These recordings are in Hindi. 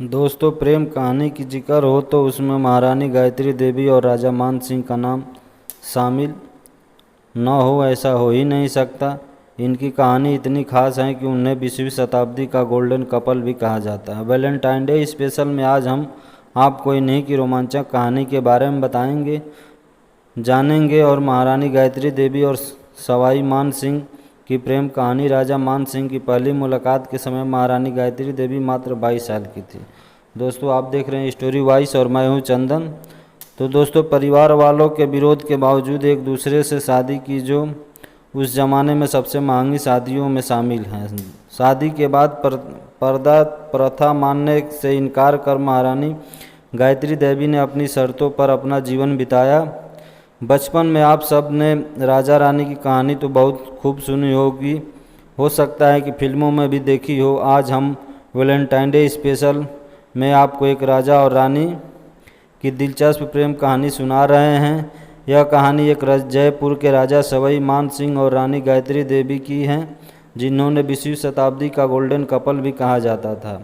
दोस्तों, प्रेम कहानी की जिक्र हो तो उसमें महारानी गायत्री देवी और राजा मान सिंह का नाम शामिल न हो ऐसा हो ही नहीं सकता। इनकी कहानी इतनी खास है कि उन्हें 20वीं शताब्दी का गोल्डन कपल भी कहा जाता है। वैलेंटाइन डे स्पेशल में आज हम आपको इन्हीं की रोमांचक कहानी के बारे में जानेंगे और महारानी गायत्री देवी और सवाई मान सिंह की प्रेम कहानी। राजा मान सिंह की पहली मुलाकात के समय महारानी गायत्री देवी मात्र 22 साल की थी। दोस्तों, आप देख रहे हैं स्टोरी वाइस और मैं हूं चंदन। तो दोस्तों, परिवार वालों के विरोध के बावजूद एक दूसरे से शादी की जो उस ज़माने में सबसे महंगी शादियों में शामिल हैं। शादी के बाद पर्दा प्रथा मानने से इनकार कर महारानी गायत्री देवी ने अपनी शर्तों पर अपना जीवन बिताया। बचपन में आप सब ने राजा रानी की कहानी तो बहुत खूब सुनी होगी, हो सकता है कि फिल्मों में भी देखी हो। आज हम वैलेंटाइन डे स्पेशल में आपको एक राजा और रानी की दिलचस्प प्रेम कहानी सुना रहे हैं। यह कहानी एक जयपुर के राजा सवाई मान सिंह और रानी गायत्री देवी की है, जिन्होंने 20वीं शताब्दी का गोल्डन कपल भी कहा जाता था।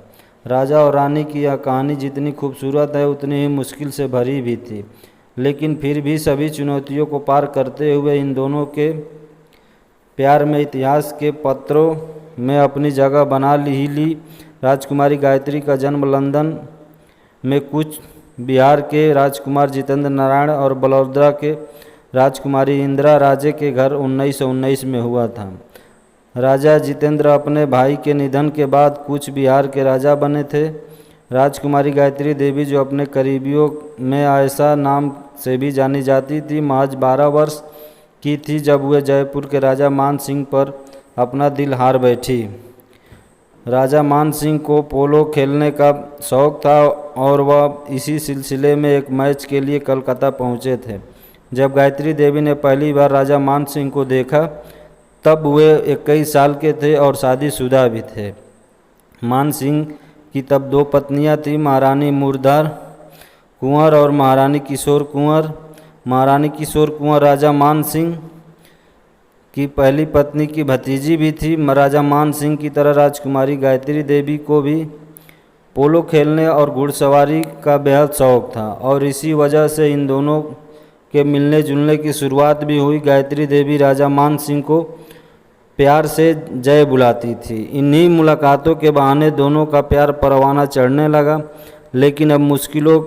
राजा और रानी की यह कहानी जितनी खूबसूरत है उतनी ही मुश्किल से भरी भी थी, लेकिन फिर भी सभी चुनौतियों को पार करते हुए इन दोनों के प्यार में इतिहास के पत्रों में अपनी जगह बना ली। राजकुमारी गायत्री का जन्म लंदन में कूच बिहार के राजकुमार जितेंद्र नारायण और बड़ौदा के राजकुमारी इंदिरा राजे के घर 1919 में हुआ था। राजा जितेंद्र अपने भाई के निधन के बाद कूच बिहार के राजा बने थे। राजकुमारी गायत्री देवी, जो अपने करीबियों में आयशा नाम से भी जानी जाती थी, महज 12 वर्ष की थी जब वह जयपुर के राजा मान सिंह पर अपना दिल हार बैठी। राजा मान सिंह को पोलो खेलने का शौक़ था और वह इसी सिलसिले में एक मैच के लिए कलकत्ता पहुंचे थे। जब गायत्री देवी ने पहली बार राजा मान सिंह को देखा तब वे 21 साल के थे और शादीशुदा भी थे। मान सिंह की तब 2 पत्नियां थीं, महारानी मुरदार कुंवर और महारानी किशोर कुंवर। महारानी किशोर कुंवर राजा मान सिंह की पहली पत्नी की भतीजी भी थी। राजा मान सिंह की तरह राजकुमारी गायत्री देवी को भी पोलो खेलने और घुड़सवारी का बेहद शौक था और इसी वजह से इन दोनों के मिलने जुलने की शुरुआत भी हुई। गायत्री देवी राजा मान सिंह को प्यार से जय बुलाती थी। इन्हीं मुलाकातों के बहाने दोनों का प्यार परवाना चढ़ने लगा, लेकिन अब मुश्किलों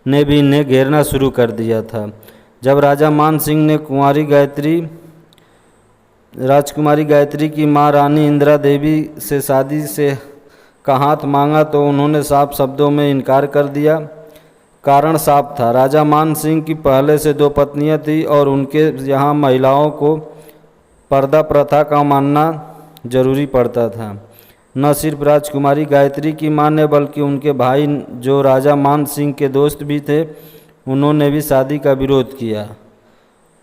ने भी इन्हें घेरना शुरू कर दिया था। जब राजा मान सिंह ने राजकुमारी गायत्री की मां रानी इंदिरा देवी से शादी से का हाथ मांगा तो उन्होंने साफ शब्दों में इनकार कर दिया। कारण साफ था, राजा मान सिंह की पहले से 2 पत्नियां थीं और उनके यहाँ महिलाओं को पर्दा प्रथा का मानना जरूरी पड़ता था। न सिर्फ राजकुमारी गायत्री की मां ने बल्कि उनके भाई, जो राजा मान सिंह के दोस्त भी थे, उन्होंने भी शादी का विरोध किया।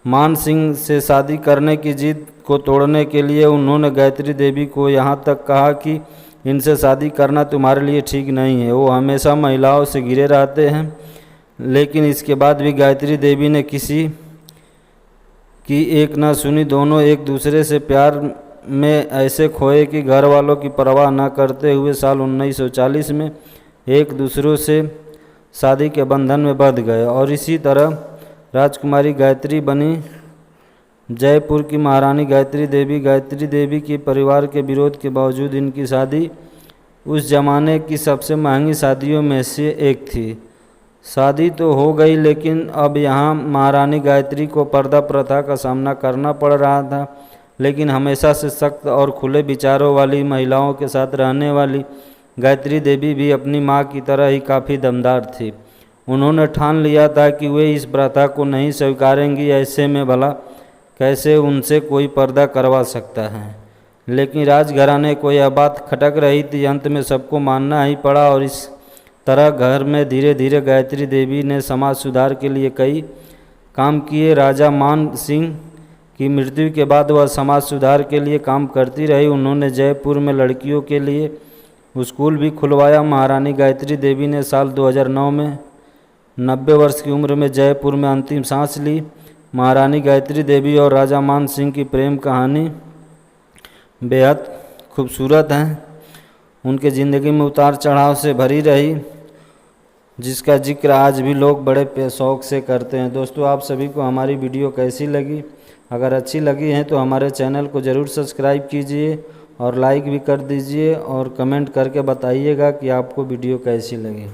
मान सिंह से शादी करने की जिद को तोड़ने के लिए उन्होंने गायत्री देवी को यहाँ तक कहा कि इनसे शादी करना तुम्हारे लिए ठीक नहीं है, वो हमेशा महिलाओं से घिरे रहते हैं। लेकिन इसके बाद भी गायत्री देवी ने किसी की एक न सुनी। दोनों एक दूसरे से प्यार में ऐसे खोए कि घर वालों की परवाह न करते हुए साल 1940 में एक दूसरों से शादी के बंधन में बंध गए और इसी तरह राजकुमारी गायत्री बनी जयपुर की महारानी गायत्री देवी। गायत्री देवी के परिवार के विरोध के बावजूद इनकी शादी उस जमाने की सबसे महंगी शादियों में से एक थी। शादी तो हो गई, लेकिन अब यहाँ महारानी गायत्री को पर्दा प्रथा का सामना करना पड़ रहा था। लेकिन हमेशा से सख्त और खुले विचारों वाली महिलाओं के साथ रहने वाली गायत्री देवी भी अपनी माँ की तरह ही काफ़ी दमदार थी। उन्होंने ठान लिया था कि वे इस प्रथा को नहीं स्वीकारेंगी। ऐसे में भला कैसे उनसे कोई पर्दा करवा सकता है। लेकिन राजघराने को यह बात खटक रही थी। अंत में सबको मानना ही पड़ा और इस तरह घर में धीरे धीरे गायत्री देवी ने समाज सुधार के लिए कई काम किए। राजा मान सिंह की मृत्यु के बाद वह समाज सुधार के लिए काम करती रही। उन्होंने जयपुर में लड़कियों के लिए स्कूल भी खुलवाया। महारानी गायत्री देवी ने साल 2009 में 90 वर्ष की उम्र में जयपुर में अंतिम सांस ली। महारानी गायत्री देवी और राजा मान सिंह की प्रेम कहानी बेहद खूबसूरत है। उनके ज़िंदगी में उतार चढ़ाव से भरी रही, जिसका जिक्र आज भी लोग बड़े शौक़ से करते हैं। दोस्तों, आप सभी को हमारी वीडियो कैसी लगी? अगर अच्छी लगी है तो हमारे चैनल को ज़रूर सब्सक्राइब कीजिए और लाइक भी कर दीजिए और कमेंट करके बताइएगा कि आपको वीडियो कैसी लगी।